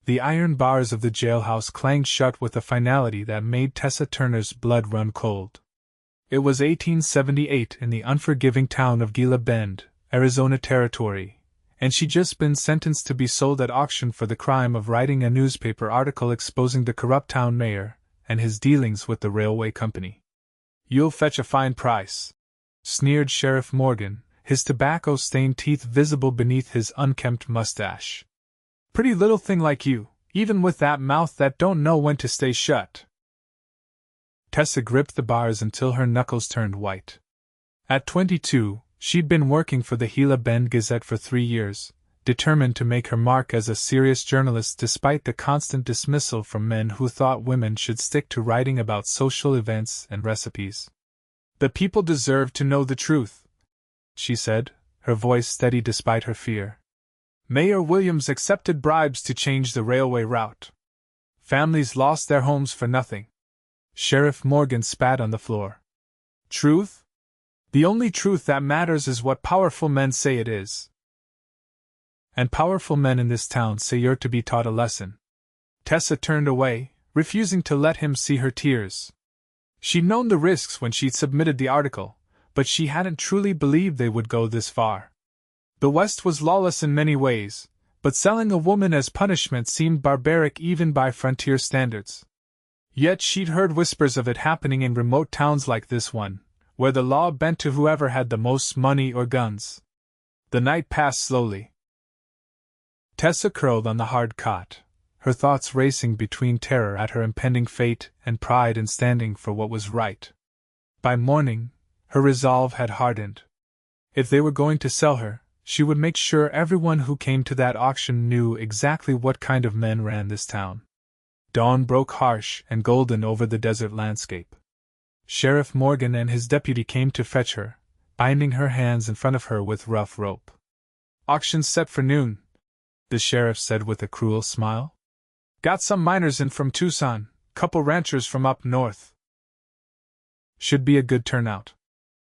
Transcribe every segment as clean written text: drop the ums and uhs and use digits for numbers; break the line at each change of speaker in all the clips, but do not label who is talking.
The iron bars of the jailhouse clanged shut with a finality that made Tessa Turner's blood run cold. It was 1878 in the unforgiving town of Gila Bend, Arizona Territory, and she'd just been sentenced to be sold at auction for the crime of writing a newspaper article exposing the corrupt town mayor and his dealings with the railway company. "You'll fetch a fine price," sneered Sheriff Morgan, his tobacco-stained teeth visible beneath his unkempt mustache. "Pretty little thing like you, even with that mouth that don't know when to stay shut." Tessa gripped the bars until her knuckles turned white. At 22, she'd been working for the Gila Bend Gazette for 3 years, determined to make her mark as a serious journalist despite the constant dismissal from men who thought women should stick to writing about social events and recipes. "The people deserve to know the truth," she said, her voice steady despite her fear. "Mayor Williams accepted bribes to change the railway route. Families lost their homes for nothing." Sheriff Morgan spat on the floor. "Truth? The only truth that matters is what powerful men say it is. And powerful men in this town say you're to be taught a lesson." Tessa turned away, refusing to let him see her tears. She'd known the risks when she'd submitted the article, but she hadn't truly believed they would go this far. The West was lawless in many ways, but selling a woman as punishment seemed barbaric even by frontier standards. Yet she'd heard whispers of it happening in remote towns like this one, where the law bent to whoever had the most money or guns. The night passed slowly. Tessa curled on the hard cot, her thoughts racing between terror at her impending fate and pride in standing for what was right. By morning, her resolve had hardened. If they were going to sell her, she would make sure everyone who came to that auction knew exactly what kind of men ran this town. Dawn broke harsh and golden over the desert landscape. Sheriff Morgan and his deputy came to fetch her, binding her hands in front of her with rough rope. "Auction's set for noon," the sheriff said with a cruel smile. "Got some miners in from Tucson, couple ranchers from up north. Should be a good turnout."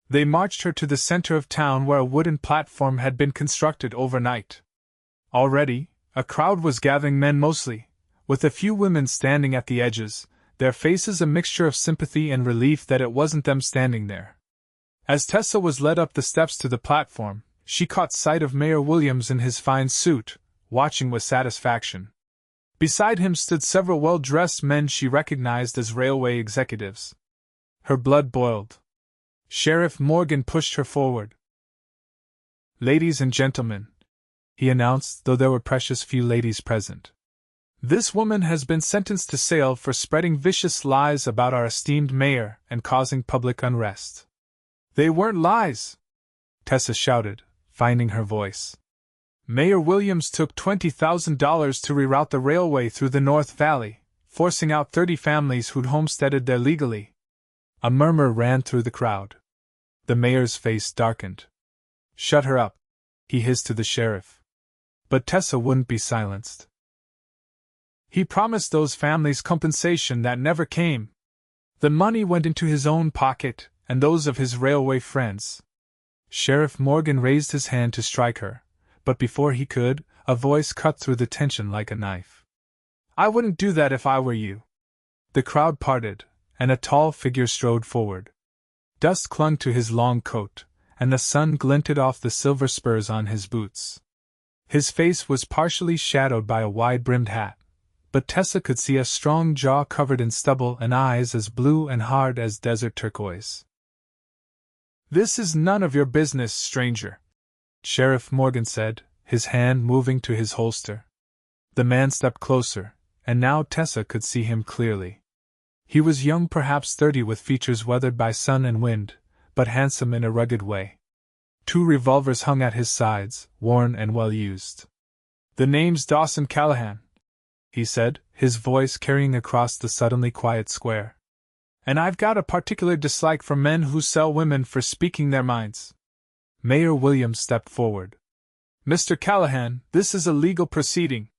They marched her to the center of town where a wooden platform had been constructed overnight. Already, a crowd was gathering, men mostly, with a few women standing at the edges, their faces a mixture of sympathy and relief that it wasn't them standing there. As Tessa was led up the steps to the platform, she caught sight of Mayor Williams in his fine suit, watching with satisfaction. Beside him stood several well-dressed men she recognized as railway executives. Her blood boiled. Sheriff Morgan pushed her forward. "Ladies and gentlemen," he announced, though there were precious few ladies present. "This woman has been sentenced to jail for spreading vicious lies about our esteemed mayor and causing public unrest." "They weren't lies!" Tessa shouted, finding her voice. "Mayor Williams took $20,000 to reroute the railway through the North Valley, forcing out 30 families who'd homesteaded there legally." A murmur ran through the crowd. The mayor's face darkened. "Shut her up," he hissed to the sheriff. But Tessa wouldn't be silenced. "He promised those families compensation that never came. The money went into his own pocket and those of his railway friends." Sheriff Morgan raised his hand to strike her, but before he could, a voice cut through the tension like a knife. "I wouldn't do that if I were you." The crowd parted, and a tall figure strode forward. Dust clung to his long coat, and the sun glinted off the silver spurs on his boots. His face was partially shadowed by a wide-brimmed hat, but Tessa could see a strong jaw covered in stubble and eyes as blue and hard as desert turquoise. "This is none of your business, stranger," Sheriff Morgan said, his hand moving to his holster. The man stepped closer, and now Tessa could see him clearly. He was young, perhaps 30, with features weathered by sun and wind, but handsome in a rugged way. 2 revolvers hung at his sides, worn and well used. "The name's Dawson Callahan," he said, his voice carrying across the suddenly quiet square. "And I've got a particular dislike for men who sell women for speaking their minds." Mayor Williams stepped forward. "Mr. Callahan, this is a legal proceeding."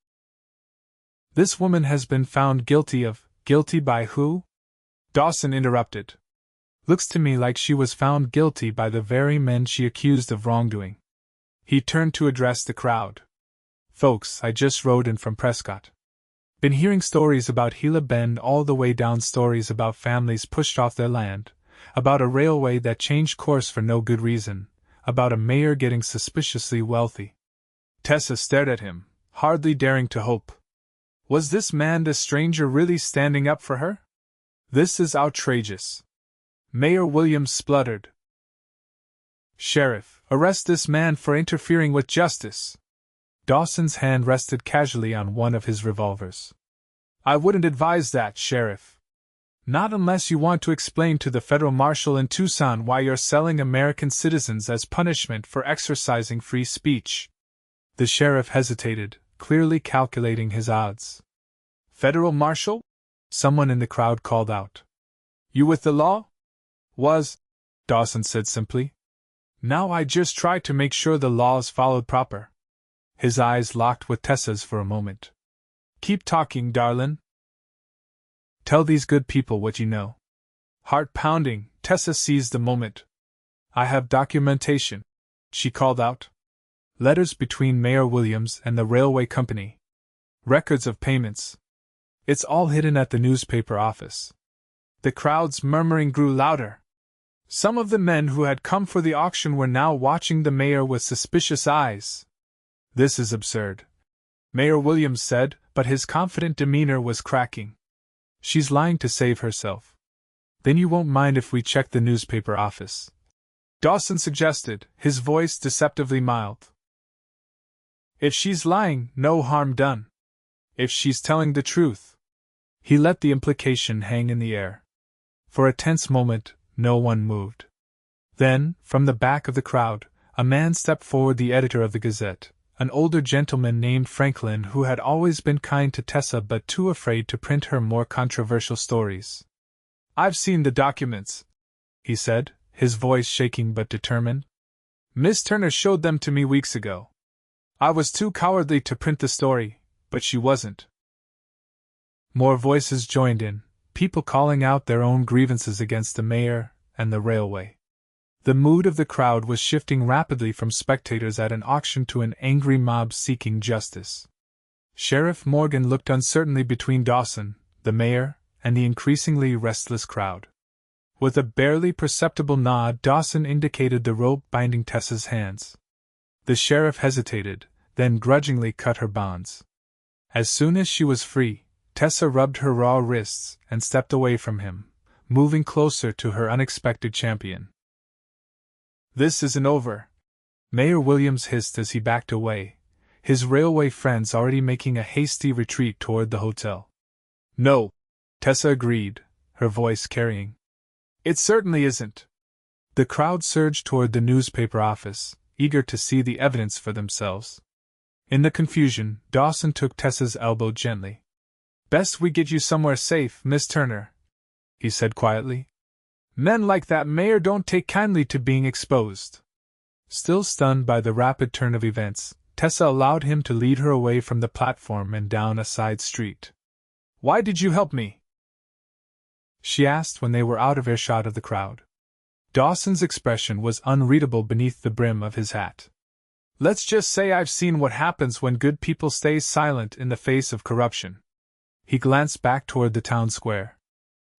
"This woman has been found guilty of—" "Guilty by who?" Dawson interrupted. "Looks to me like she was found guilty by the very men she accused of wrongdoing." He turned to address the crowd. "Folks, I just rode in from Prescott. Been hearing stories about Gila Bend all the way down, stories about families pushed off their land, about a railway that changed course for no good reason, about a mayor getting suspiciously wealthy. Tessa stared at him, hardly daring to hope. Was this man, the stranger, really standing up for her? This is outrageous. Mayor Williams spluttered. Sheriff, arrest this man for interfering with justice. Dawson's hand rested casually on one of his revolvers. I wouldn't advise that, Sheriff. Not unless you want to explain to the federal marshal in Tucson why you're selling American citizens as punishment for exercising free speech. The sheriff hesitated, clearly calculating his odds. Federal marshal? Someone in the crowd called out. You with the law? Was, Dawson said simply. Now I just try to make sure the law's followed proper. His eyes locked with Tessa's for a moment. Keep talking, Darlin. Tell these good people what you know. Heart pounding, Tessa seized the moment. I have documentation, she called out. Letters between Mayor Williams and the railway company. Records of payments. It's all hidden at the newspaper office. The crowd's murmuring grew louder. Some of the men who had come for the auction were now watching the mayor with suspicious eyes. This is absurd, Mayor Williams said, but his confident demeanor was cracking. She's lying to save herself. Then you won't mind if we check the newspaper office, Dawson suggested, his voice deceptively mild. If she's lying, no harm done. If she's telling the truth. He let the implication hang in the air. For a tense moment, no one moved. Then, from the back of the crowd, a man stepped forward, the editor of the Gazette, an older gentleman named Franklin who had always been kind to Tessa but too afraid to print her more controversial stories. I've seen the documents, he said, his voice shaking but determined. Miss Turner showed them to me weeks ago. I was too cowardly to print the story, but she wasn't. More voices joined in, people calling out their own grievances against the mayor and the railway. The mood of the crowd was shifting rapidly from spectators at an auction to an angry mob seeking justice. Sheriff Morgan looked uncertainly between Dawson, the mayor, and the increasingly restless crowd. With a barely perceptible nod, Dawson indicated the rope binding Tessa's hands. The sheriff hesitated, then grudgingly cut her bonds. As soon as she was free, Tessa rubbed her raw wrists and stepped away from him, moving closer to her unexpected champion. This isn't over, Mayor Williams hissed as he backed away, his railway friends already making a hasty retreat toward the hotel. No, Tessa agreed, her voice carrying. It certainly isn't. The crowd surged toward the newspaper office, eager to see the evidence for themselves. In the confusion, Dawson took Tessa's elbow gently. Best we get you somewhere safe, Miss Turner, he said quietly. Men like that mayor don't take kindly to being exposed. Still stunned by the rapid turn of events, Tessa allowed him to lead her away from the platform and down a side street. Why did you help me? She asked when they were out of earshot of the crowd. Dawson's expression was unreadable beneath the brim of his hat. Let's just say I've seen what happens when good people stay silent in the face of corruption. He glanced back toward the town square.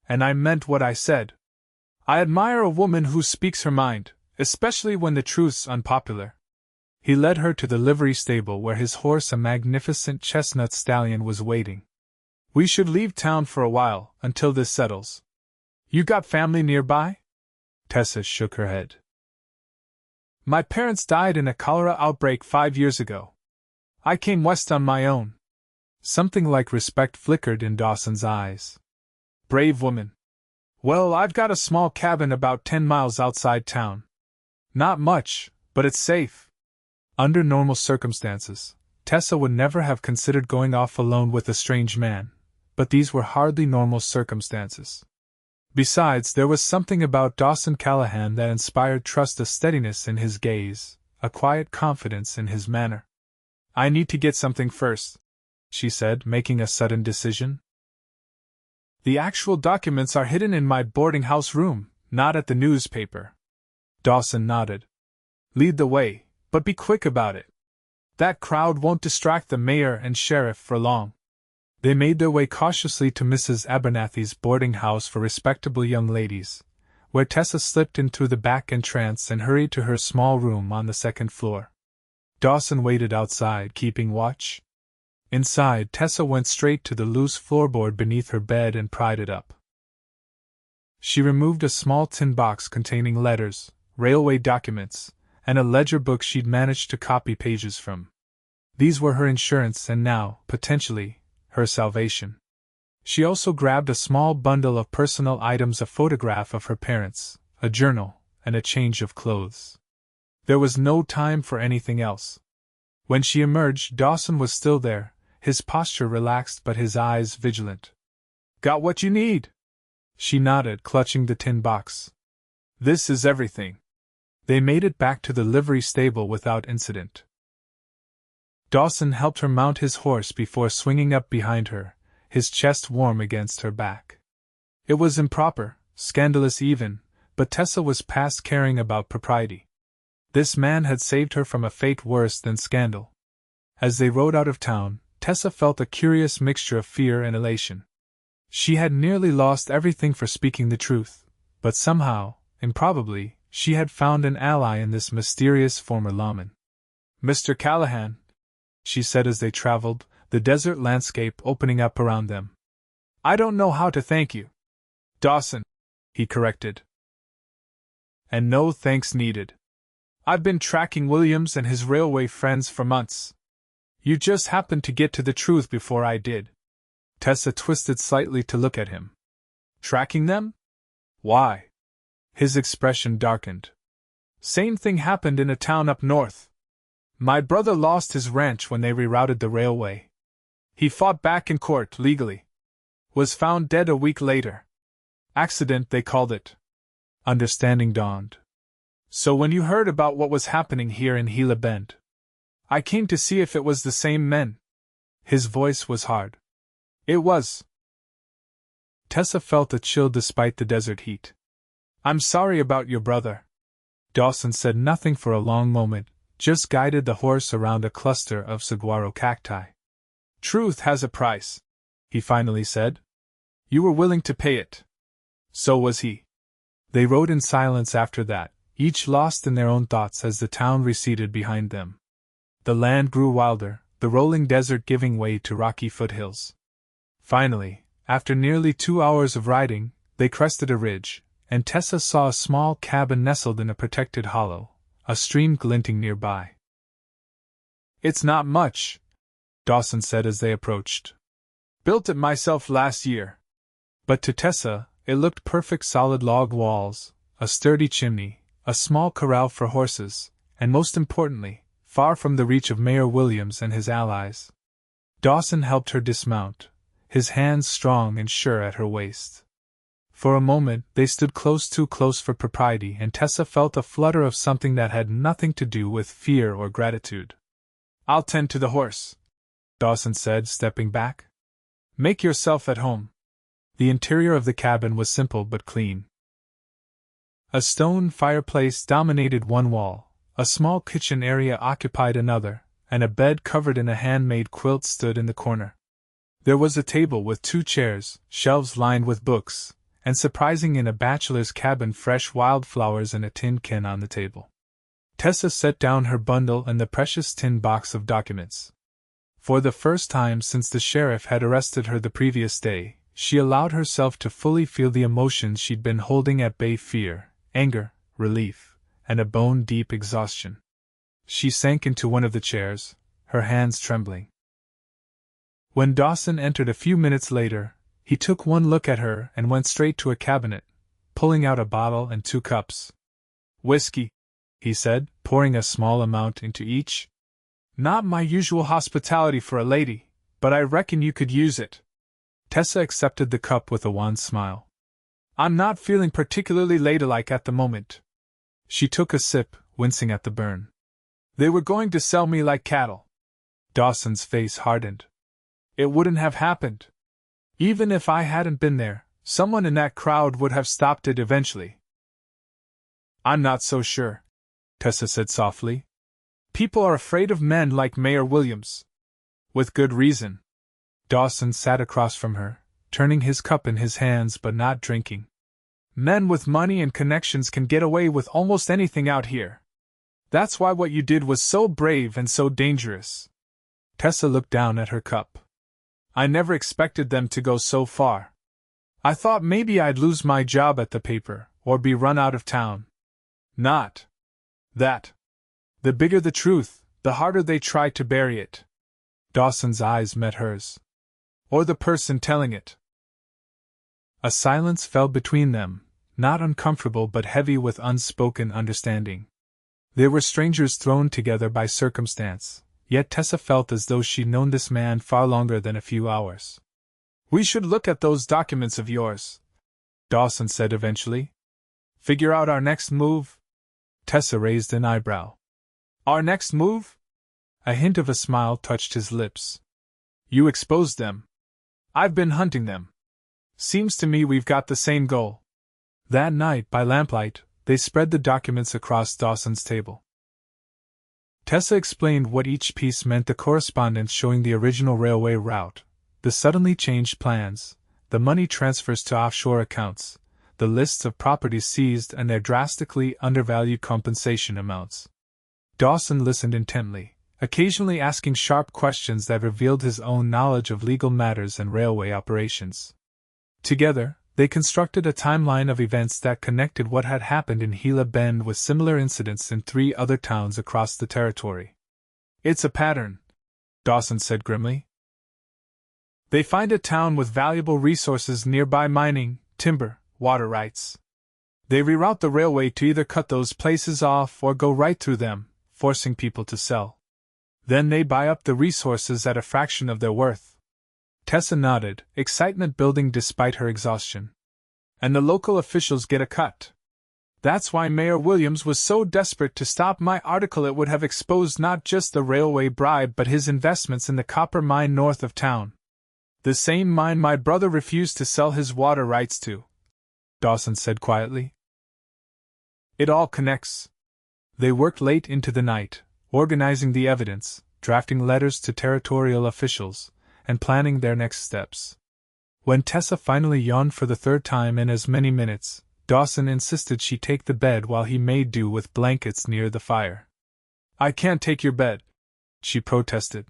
And I meant what I said. I admire a woman who speaks her mind, especially when the truth's unpopular. He led her to the livery stable where his horse, a magnificent chestnut stallion, was waiting. We should leave town for a while, until this settles. You got family nearby? Tessa shook her head. My parents died in a cholera outbreak 5 years ago. I came west on my own. Something like respect flickered in Dawson's eyes. Brave woman. Well, I've got a small cabin about 10 miles outside town. Not much, but it's safe. Under normal circumstances, Tessa would never have considered going off alone with a strange man, but these were hardly normal circumstances. Besides, there was something about Dawson Callahan that inspired trust, a steadiness in his gaze, a quiet confidence in his manner. I need to get something first, she said, making a sudden decision. The actual documents are hidden in my boarding house room, not at the newspaper. Dawson nodded. Lead the way, but be quick about it. That crowd won't distract the mayor and sheriff for long. They made their way cautiously to Mrs. Abernathy's boarding house for respectable young ladies, where Tessa slipped in through the back entrance and hurried to her small room on the second floor. Dawson waited outside, keeping watch. Inside, Tessa went straight to the loose floorboard beneath her bed and pried it up. She removed a small tin box containing letters, railway documents, and a ledger book she'd managed to copy pages from. These were her insurance and now, potentially, her salvation. She also grabbed a small bundle of personal items, a photograph of her parents, a journal, and a change of clothes. There was no time for anything else. When she emerged, Dawson was still there, his posture relaxed but his eyes vigilant. "Got what you need?" She nodded, clutching the tin box. "This is everything." They made it back to the livery stable without incident. Dawson helped her mount his horse before swinging up behind her, his chest warm against her back. It was improper, scandalous even, but Tessa was past caring about propriety. This man had saved her from a fate worse than scandal. As they rode out of town, Tessa felt a curious mixture of fear and elation. She had nearly lost everything for speaking the truth, but somehow, improbably, she had found an ally in this mysterious former lawman. "Mr. Callahan," she said as they traveled, the desert landscape opening up around them. "I don't know how to thank you." "Dawson," he corrected. "And no thanks needed. I've been tracking Williams and his railway friends for months. You just happened to get to the truth before I did." Tessa twisted slightly to look at him. "Tracking them? Why?" His expression darkened. "Same thing happened in a town up north. My brother lost his ranch when they rerouted the railway. He fought back in court, legally. Was found dead a week later. Accident, they called it." Understanding dawned. "So when you heard about what was happening here in Gila Bend, I came to see if it was the same men." His voice was hard. "It was." Tessa felt a chill despite the desert heat. "I'm sorry about your brother." Dawson said nothing for a long moment, just guided the horse around a cluster of saguaro cacti. "Truth has a price," he finally said. "You were willing to pay it. So was he." They rode in silence after that, each lost in their own thoughts as the town receded behind them. The land grew wilder, the rolling desert giving way to rocky foothills. Finally, after nearly 2 hours of riding, they crested a ridge, and Tessa saw a small cabin nestled in a protected hollow, a stream glinting nearby. "It's not much," Dawson said as they approached. "Built it myself last year." But to Tessa, it looked perfect: solid log walls, a sturdy chimney, a small corral for horses, and most importantly, far from the reach of Mayor Williams and his allies. Dawson helped her dismount, his hands strong and sure at her waist. For a moment they stood too close for propriety, and Tessa felt a flutter of something that had nothing to do with fear or gratitude. "I'll tend to the horse," Dawson said, stepping back. "Make yourself at home." The interior of the cabin was simple but clean. A stone fireplace dominated one wall, a small kitchen area occupied another, and a bed covered in a handmade quilt stood in the corner. There was a table with 2 chairs, shelves lined with books, and surprising in a bachelor's cabin, fresh wildflowers in a tin can on the table. Tessa set down her bundle and the precious tin box of documents. For the first time since the sheriff had arrested her the previous day, she allowed herself to fully feel the emotions she'd been holding at bay: fear, anger, relief, and a bone-deep exhaustion. She sank into one of the chairs, her hands trembling. When Dawson entered a few minutes later, he took one look at her and went straight to a cabinet, pulling out a bottle and 2 cups. "Whiskey," he said, pouring a small amount into each. "Not my usual hospitality for a lady, but I reckon you could use it." Tessa accepted the cup with a wan smile. "I'm not feeling particularly ladylike at the moment." She took a sip, wincing at the burn. "They were going to sell me like cattle." Dawson's face hardened. "It wouldn't have happened. Even if I hadn't been there, someone in that crowd would have stopped it eventually." "I'm not so sure," Tessa said softly. "People are afraid of men like Mayor Williams." "With good reason." Dawson sat across from her, turning his cup in his hands but not drinking. Men with money and connections can get away with almost anything out here. That's why what you did was so brave and so dangerous. Tessa looked down at her cup. I never expected them to go so far. I thought maybe I'd lose my job at the paper, or be run out of town. Not that. The bigger the truth, the harder they try to bury it. Dawson's eyes met hers. Or the person telling it. A silence fell between them, not uncomfortable but heavy with unspoken understanding. They were strangers thrown together by circumstance, yet Tessa felt as though she'd known this man far longer than a few hours. We should look at those documents of yours, Dawson said eventually. Figure out our next move? Tessa raised an eyebrow. Our next move? A hint of a smile touched his lips. You exposed them. I've been hunting them. Seems to me we've got the same goal. That night, by lamplight, they spread the documents across Dawson's table. Tessa explained what each piece meant: the correspondence showing the original railway route, the suddenly changed plans, the money transfers to offshore accounts, the lists of properties seized and their drastically undervalued compensation amounts. Dawson listened intently, occasionally asking sharp questions that revealed his own knowledge of legal matters and railway operations. Together, they constructed a timeline of events that connected what had happened in Gila Bend with similar incidents in 3 other towns across the territory. It's a pattern, Dawson said grimly. They find a town with valuable resources nearby: mining, timber, water rights. They reroute the railway to either cut those places off or go right through them, forcing people to sell. Then they buy up the resources at a fraction of their worth. Tessa nodded, excitement building despite her exhaustion. And the local officials get a cut. That's why Mayor Williams was so desperate to stop my article. It would have exposed not just the railway bribe but his investments in the copper mine north of town. The same mine my brother refused to sell his water rights to, Dawson said quietly. It all connects. They worked late into the night, organizing the evidence, drafting letters to territorial officials, and planning their next steps. When Tessa finally yawned for the 3rd time in as many minutes, Dawson insisted she take the bed while he made do with blankets near the fire. I can't take your bed, she protested.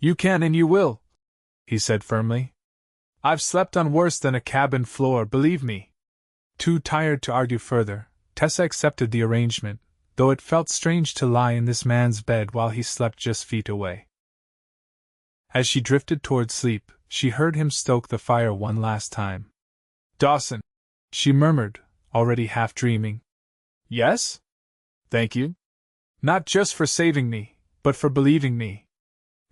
You can and you will, he said firmly. I've slept on worse than a cabin floor, believe me. Too tired to argue further, Tessa accepted the arrangement, though it felt strange to lie in this man's bed while he slept just feet away. As she drifted toward sleep, she heard him stoke the fire one last time. Dawson, she murmured, already half dreaming. Yes? Thank you. Not just for saving me, but for believing me.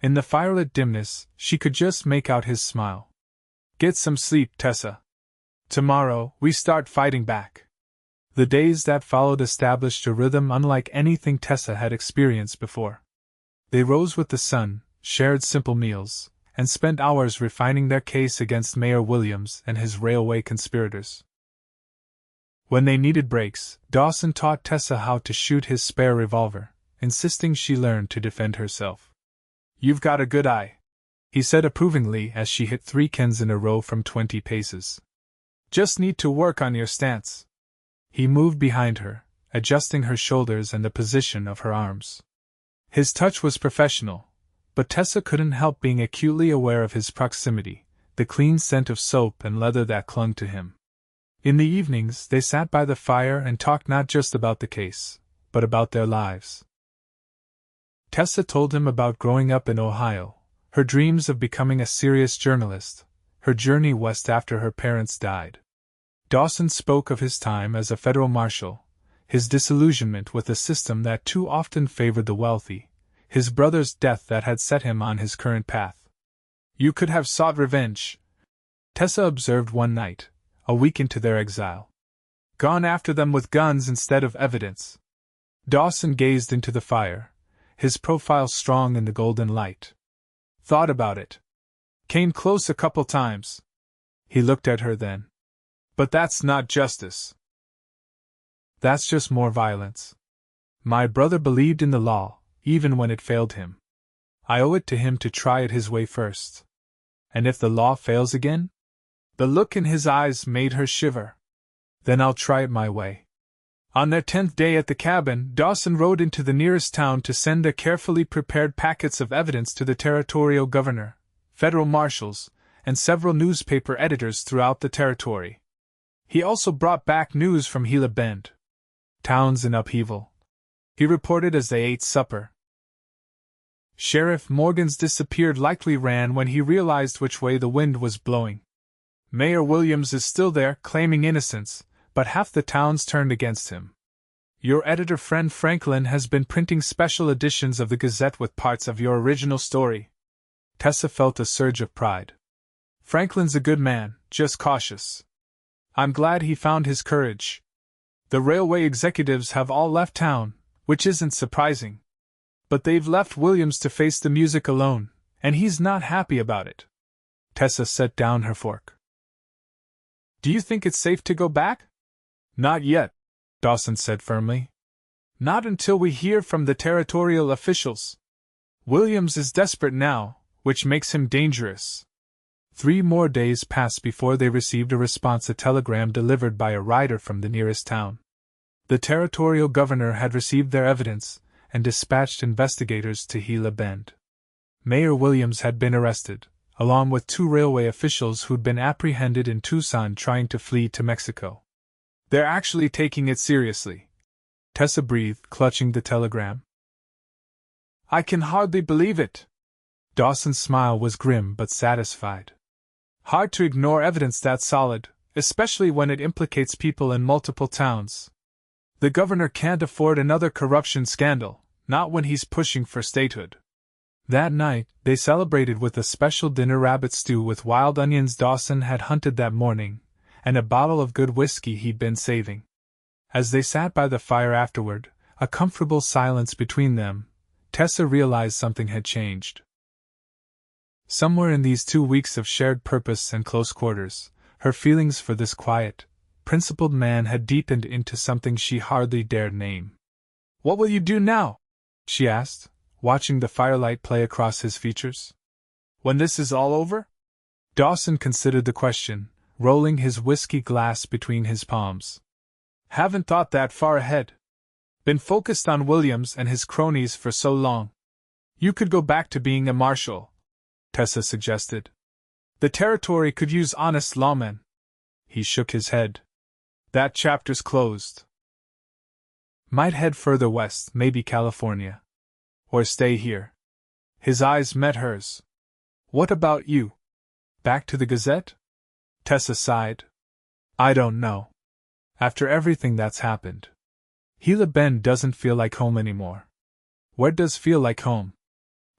In the firelit dimness, she could just make out his smile. Get some sleep, Tessa. Tomorrow, we start fighting back. The days that followed established a rhythm unlike anything Tessa had experienced before. They rose with the sun, shared simple meals, and spent hours refining their case against Mayor Williams and his railway conspirators. When they needed breaks, Dawson taught Tessa how to shoot his spare revolver, insisting she learn to defend herself. You've got a good eye, he said approvingly as she hit 3 cans in a row from 20 paces. Just need to work on your stance. He moved behind her, adjusting her shoulders and the position of her arms. His touch was professional, but Tessa couldn't help being acutely aware of his proximity, the clean scent of soap and leather that clung to him. In the evenings, they sat by the fire and talked not just about the case, but about their lives. Tessa told him about growing up in Ohio, her dreams of becoming a serious journalist, her journey west after her parents died. Dawson spoke of his time as a federal marshal, his disillusionment with a system that too often favored the wealthy, his brother's death that had set him on his current path. You could have sought revenge, Tessa observed one night, a week into their exile. Gone after them with guns instead of evidence. Dawson gazed into the fire, his profile strong in the golden light. Thought about it. Came close a couple times. He looked at her then. But that's not justice. That's just more violence. My brother believed in the law, even when it failed him. I owe it to him to try it his way first. And if the law fails again? The look in his eyes made her shiver. Then I'll try it my way. On their 10th day at the cabin, Dawson rode into the nearest town to send their carefully prepared packets of evidence to the territorial governor, federal marshals, and several newspaper editors throughout the territory. He also brought back news from Gila Bend. Town's in upheaval, he reported as they ate supper. Sheriff Morgan's disappeared likely ran when he realized which way the wind was blowing. Mayor Williams is still there, claiming innocence, but half the town's turned against him. Your editor friend Franklin has been printing special editions of the Gazette with parts of your original story. Tessa felt a surge of pride. Franklin's a good man, just cautious. I'm glad he found his courage. The railway executives have all left town, which isn't surprising. But they've left Williams to face the music alone, and he's not happy about it. Tessa set down her fork. Do you think it's safe to go back? Not yet, Dawson said firmly. Not until we hear from the territorial officials. Williams is desperate now, which makes him dangerous. 3 more days passed before they received a response, a telegram delivered by a rider from the nearest town. The territorial governor had received their evidence and dispatched investigators to Gila Bend. Mayor Williams had been arrested, along with 2 railway officials who'd been apprehended in Tucson trying to flee to Mexico. They're actually taking it seriously, Tessa breathed, clutching the telegram. I can hardly believe it. Dawson's smile was grim but satisfied. Hard to ignore evidence that solid, especially when it implicates people in multiple towns. The governor can't afford another corruption scandal, not when he's pushing for statehood. That night, they celebrated with a special dinner, rabbit stew with wild onions Dawson had hunted that morning, and a bottle of good whiskey he'd been saving. As they sat by the fire afterward, a comfortable silence between them, Tessa realized something had changed. Somewhere in these 2 weeks of shared purpose and close quarters, her feelings for this quiet, principled man had deepened into something she hardly dared name. What will you do now? She asked, watching the firelight play across his features. When this is all over? Dawson considered the question, rolling his whiskey glass between his palms. Haven't thought that far ahead. Been focused on Williams and his cronies for so long. You could go back to being a marshal, Tessa suggested. The territory could use honest lawmen. He shook his head. That chapter's closed. Might head further west, maybe California. Or stay here. His eyes met hers. What about you? Back to the Gazette? Tessa sighed. I don't know. After everything that's happened. Gila Bend doesn't feel like home anymore. Where does feel like home?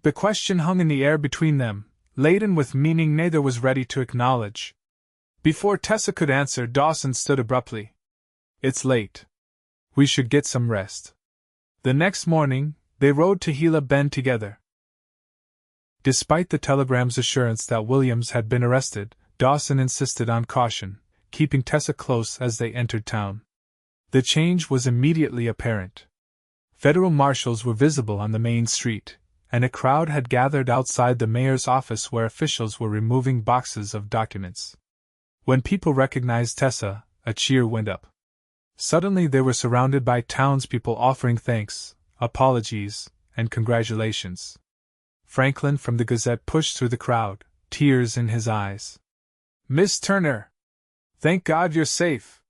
The question hung in the air between them, laden with meaning neither was ready to acknowledge. Before Tessa could answer, Dawson stood abruptly. It's late. We should get some rest. The next morning, they rode to Gila Bend together. Despite the telegram's assurance that Williams had been arrested, Dawson insisted on caution, keeping Tessa close as they entered town. The change was immediately apparent. Federal marshals were visible on the main street, and a crowd had gathered outside the mayor's office where officials were removing boxes of documents. When people recognized Tessa, a cheer went up. Suddenly they were surrounded by townspeople offering thanks, apologies, and congratulations. Franklin from the Gazette pushed through the crowd, tears in his eyes. Miss Turner! Thank God you're safe!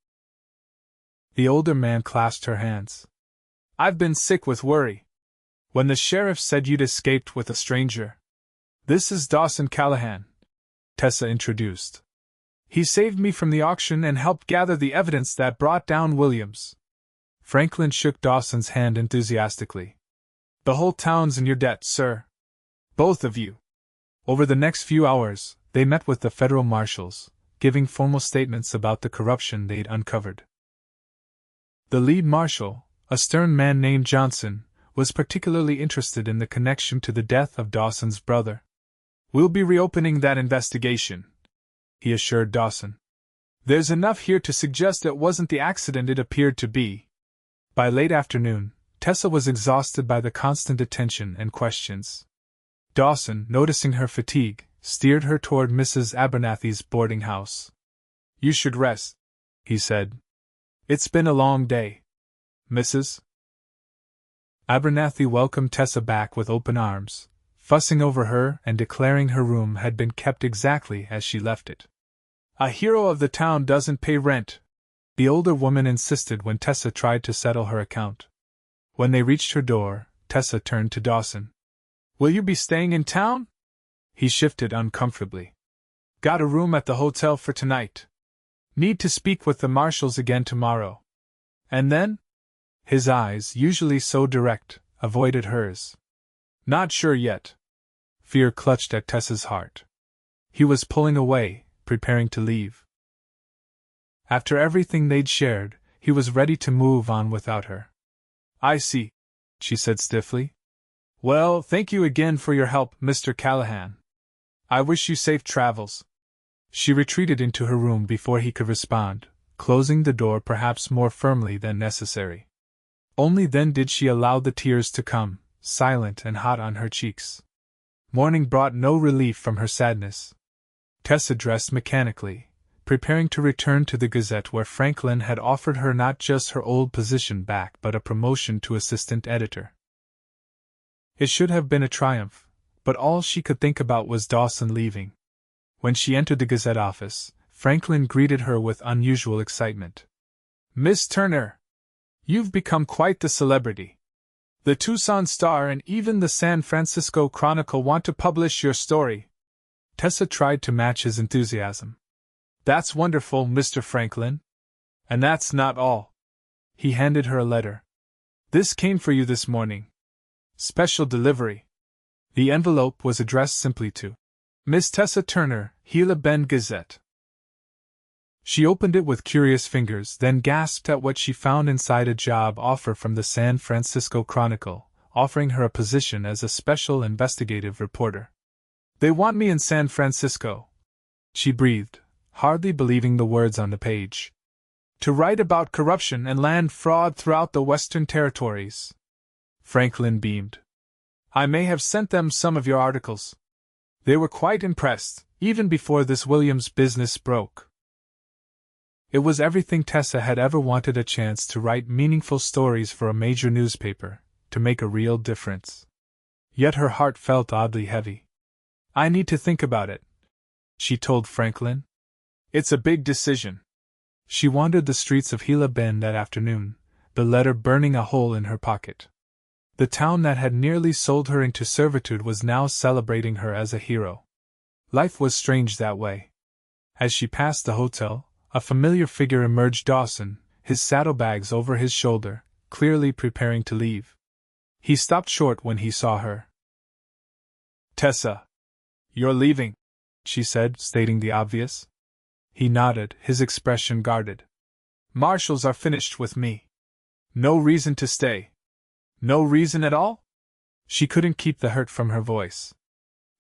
The older man clasped her hands. I've been sick with worry. When the sheriff said you'd escaped with a stranger. This is Dawson Callahan, Tessa introduced. He saved me from the auction and helped gather the evidence that brought down Williams. Franklin shook Dawson's hand enthusiastically. The whole town's in your debt, sir. Both of you. Over the next few hours, they met with the federal marshals, giving formal statements about the corruption they'd uncovered. The lead marshal, a stern man named Johnson, was particularly interested in the connection to the death of Dawson's brother. We'll be reopening that investigation, he assured Dawson. There's enough here to suggest it wasn't the accident it appeared to be. By late afternoon, Tessa was exhausted by the constant attention and questions. Dawson, noticing her fatigue, steered her toward Mrs. Abernathy's boarding house. "You should rest," he said. "It's been a long day." Mrs. Abernathy welcomed Tessa back with open arms, fussing over her and declaring her room had been kept exactly as she left it. "A hero of the town doesn't pay rent," the older woman insisted when Tessa tried to settle her account. When they reached her door, Tessa turned to Dawson. "Will you be staying in town?" He shifted uncomfortably. "Got a room at the hotel for tonight. Need to speak with the marshals again tomorrow. And then?" His eyes, usually so direct, avoided hers. "Not sure yet." Fear clutched at Tessa's heart. He was pulling away, preparing to leave. After everything they'd shared, he was ready to move on without her. "I see," she said stiffly. "Well, thank you again for your help, Mr. Callahan. I wish you safe travels." She retreated into her room before he could respond, closing the door perhaps more firmly than necessary. Only then did she allow the tears to come, silent and hot on her cheeks. Morning brought no relief from her sadness. Tessa dressed mechanically, preparing to return to the Gazette where Franklin had offered her not just her old position back but a promotion to assistant editor. It should have been a triumph, but all she could think about was Dawson leaving. When she entered the Gazette office, Franklin greeted her with unusual excitement. "Miss Turner! You've become quite the celebrity. The Tucson Star and even the San Francisco Chronicle want to publish your story." Tessa tried to match his enthusiasm. "That's wonderful, Mr. Franklin. And that's not all." He handed her a letter. "This came for you this morning. Special delivery." The envelope was addressed simply to Miss Tessa Turner, Gila Bend Gazette. She opened it with curious fingers, then gasped at what she found inside: a job offer from the San Francisco Chronicle, offering her a position as a special investigative reporter. "They want me in San Francisco," she breathed, hardly believing the words on the page. "To write about corruption and land fraud throughout the Western Territories." Franklin beamed. "I may have sent them some of your articles. They were quite impressed, even before this Williams business broke." It was everything Tessa had ever wanted: a chance to write meaningful stories for a major newspaper, to make a real difference. Yet her heart felt oddly heavy. "I need to think about it," she told Franklin. "It's a big decision." She wandered the streets of Gila Bend that afternoon, the letter burning a hole in her pocket. The town that had nearly sold her into servitude was now celebrating her as a hero. Life was strange that way. As she passed the hotel, a familiar figure emerged: Dawson, his saddlebags over his shoulder, clearly preparing to leave. He stopped short when he saw her. "Tessa, you're leaving," she said, stating the obvious. He nodded, his expression guarded. "Marshals are finished with me. No reason to stay." "No reason at all?" She couldn't keep the hurt from her voice.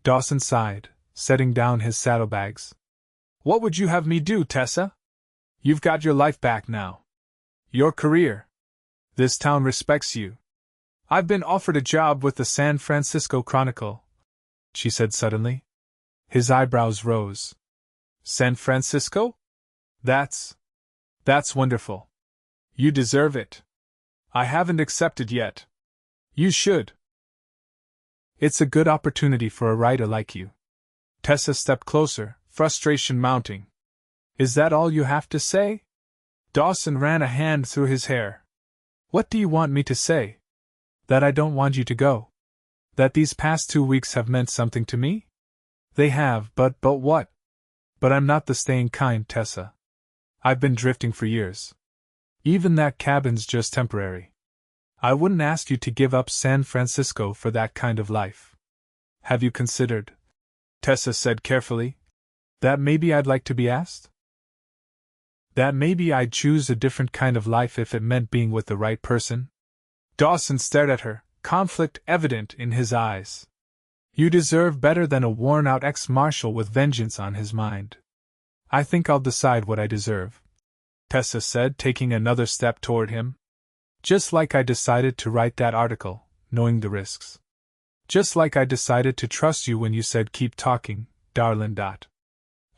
Dawson sighed, setting down his saddlebags. "What would you have me do, Tessa? You've got your life back now. Your career. This town respects you. I've been offered a job with the San Francisco Chronicle," she said suddenly. His eyebrows rose. "San Francisco? That's wonderful. You deserve it. I haven't accepted yet. You should. It's a good opportunity for a writer like you." Tessa stepped closer, frustration mounting. "Is that all you have to say?" Dawson ran a hand through his hair. "What do you want me to say? That I don't want you to go? That these past 2 weeks have meant something to me? They have, but what? But I'm not the staying kind, Tessa. I've been drifting for years. Even that cabin's just temporary. I wouldn't ask you to give up San Francisco for that kind of life. Have you considered," Tessa said carefully, "that maybe I'd like to be asked? That maybe I'd choose a different kind of life if it meant being with the right person?" Dawson stared at her, conflict evident in his eyes. "You deserve better than a worn-out ex-marshal with vengeance on his mind." "I think I'll decide what I deserve," Tessa said, taking another step toward him. "Just like I decided to write that article, knowing the risks. Just like I decided to trust you when you said keep talking, Darlin.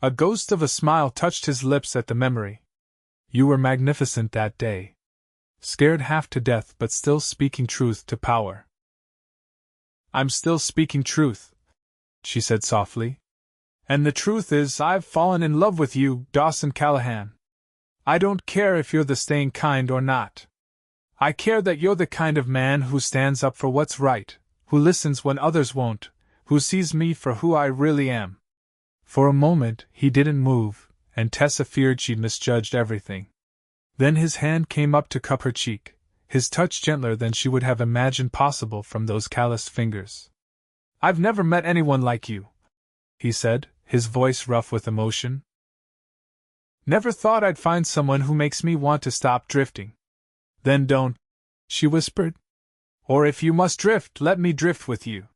A ghost of a smile touched his lips at the memory. You were magnificent that day. Scared half to death but still speaking truth to power. I'm still speaking truth, she said softly. And the truth is, I've fallen in love with you, Dawson Callahan. I don't care if you're the staying kind or not. I care that you're the kind of man who stands up for what's right, who listens when others won't, who sees me for who I really am. For a moment, he didn't move, and Tessa feared she'd misjudged everything. Then his hand came up to cup her cheek, his touch gentler than she would have imagined possible from those calloused fingers. I've never met anyone like you, he said, his voice rough with emotion. Never thought I'd find someone who makes me want to stop drifting. Then don't, she whispered. Or if you must drift, let me drift with you.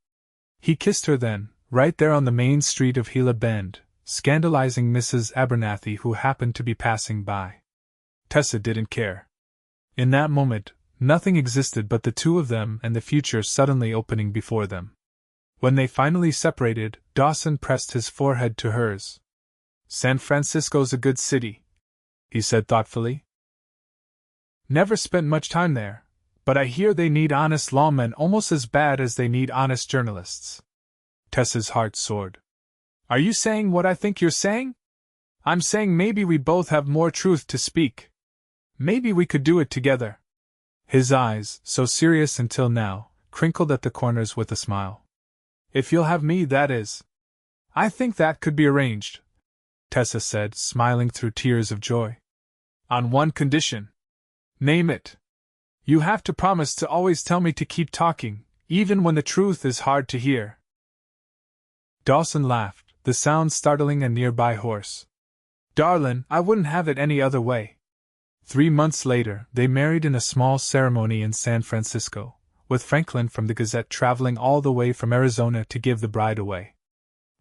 He kissed her then, right there on the main street of Gila Bend, scandalizing Mrs. Abernathy who happened to be passing by. Tessa didn't care. In that moment, nothing existed but the two of them and the future suddenly opening before them. When they finally separated, Dawson pressed his forehead to hers. San Francisco's a good city, he said thoughtfully. Never spent much time there, but I hear they need honest lawmen almost as bad as they need honest journalists. Tessa's heart soared. Are you saying what I think you're saying? I'm saying maybe we both have more truth to speak. Maybe we could do it together. His eyes, so serious until now, crinkled at the corners with a smile. If you'll have me, that is. I think that could be arranged, Tessa said, smiling through tears of joy. On one condition. Name it. You have to promise to always tell me to keep talking, even when the truth is hard to hear. Dawson laughed, the sound startling a nearby horse. Darlin, I wouldn't have it any other way. 3 months later, they married in a small ceremony in San Francisco, with Franklin from the Gazette traveling all the way from Arizona to give the bride away.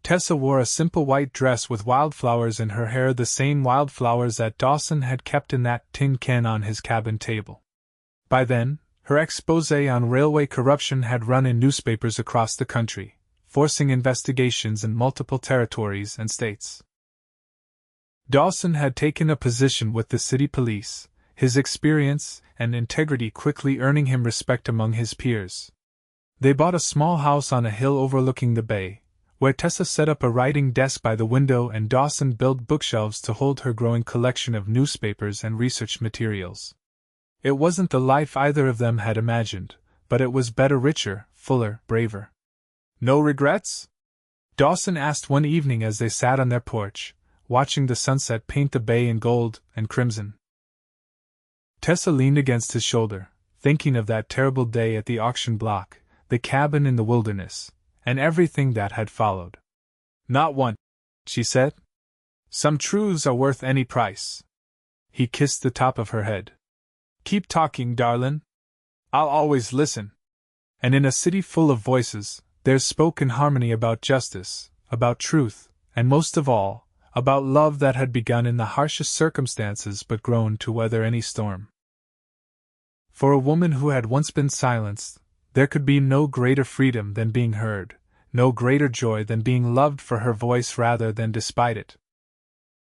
Tessa wore a simple white dress with wildflowers in her hair, the same wildflowers that Dawson had kept in that tin can on his cabin table. By then, her exposé on railway corruption had run in newspapers across the country, forcing investigations in multiple territories and states. Dawson had taken a position with the city police, his experience and integrity quickly earning him respect among his peers. They bought a small house on a hill overlooking the bay, where Tessa set up a writing desk by the window and Dawson built bookshelves to hold her growing collection of newspapers and research materials. It wasn't the life either of them had imagined, but it was better, richer, fuller, braver. No regrets? Dawson asked one evening as they sat on their porch, watching the sunset paint the bay in gold and crimson. Tessa leaned against his shoulder, thinking of that terrible day at the auction block, the cabin in the wilderness, and everything that had followed. Not one, she said. Some truths are worth any price. He kissed the top of her head. Keep talking, darlin'. I'll always listen. And in a city full of voices, there's spoken harmony about justice, about truth, and most of all, about love that had begun in the harshest circumstances but grown to weather any storm. For a woman who had once been silenced, there could be no greater freedom than being heard, no greater joy than being loved for her voice rather than despite it.